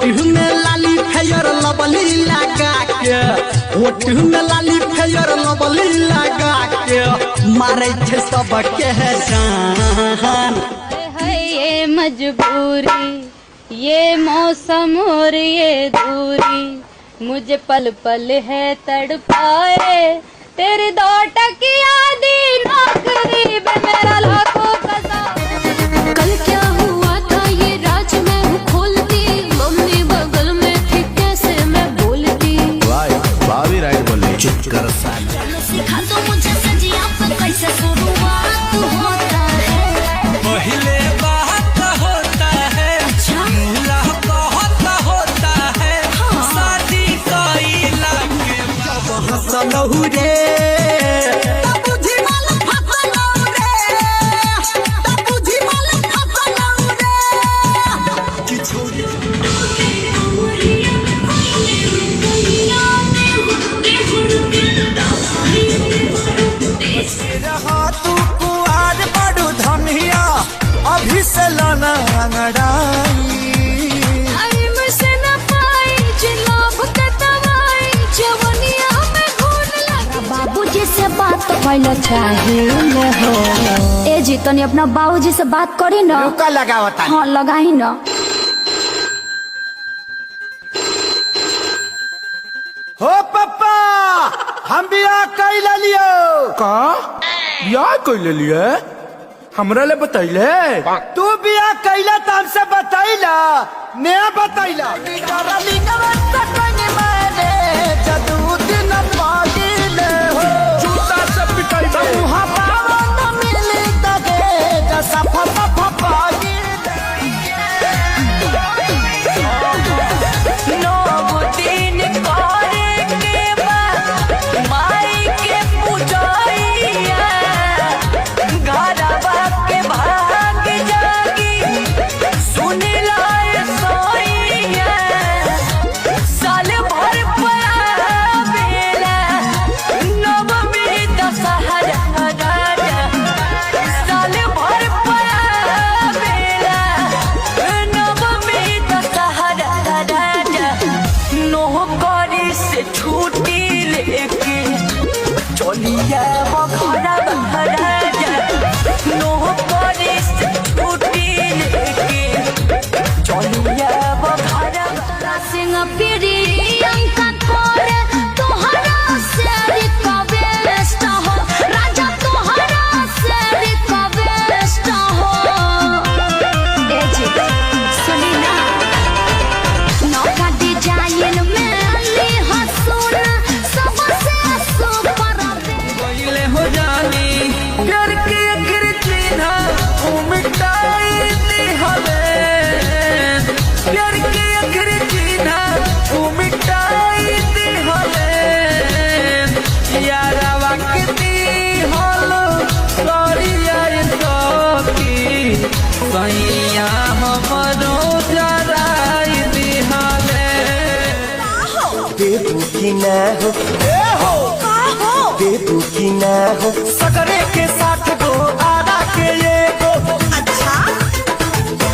होठ में लाली फेयर लवली लगा के, होठ में लाली फेयर लवली लगा के मारे छे सबके जान। है ये मजबूरी, ये मौसम और ये दूरी, मुझे पल पल है तड़पाए, तेरी 2 टकिया दी नौकरी बे मेरा लाखों कसम। कल क्या हुआ था ये राज मैं हूँ खोलती, मम्मी बगल में थी कैसे मैं बोलती। भाभी राइट बोल रही, चुप कर साला। सिखा दो मुझे सजिया पर कैसे शुरुआत होता है। पहले बात होता है, मुलाकात होता है, शादी कइला के बाद हंसलहु रे तबुझी माल फसलहु रे, तबुझी माल फसलहु रे कि छोरी रहा तू कुआर बड़ू धनिया, अभी से लाना अंगड़ाई। बाबूजी से बात पहले चाहिए हो। ए जी तनी अपना बाबूजी से बात करी ना। रुका लगावता। हाँ लगाई ना। हो पप्पा, हम बियाह कैला लियो। का बियाह कैले लिए? हमरा ले बतैले। तू बियाह कैला त हमसे बतैला, नया बतैला। जूता से पिटाई छुट्टी लेके चलिया बखरा बखरा नौकरी से छुट्टी लेके चलिया बखरा सिंह पीरी अंका तोरे तोहरा से रिक्वेस्ट हो, राजा तोहरा से रिक्वेस्ट हो। ए जी सुनी ना, नौका डिजाइन में ली हसूना सबसे सुपर पहले हो जानी घर के अगर चिन्हा मिटाई दी हवे, घर के अगर चिन्हा मिटाई दी हवे, यारा वक्ती होलो सरिया सकी सैया हमरो जराई दी हवे। देबू की ना हो, देबू की ना हो, सगरे के 60 गो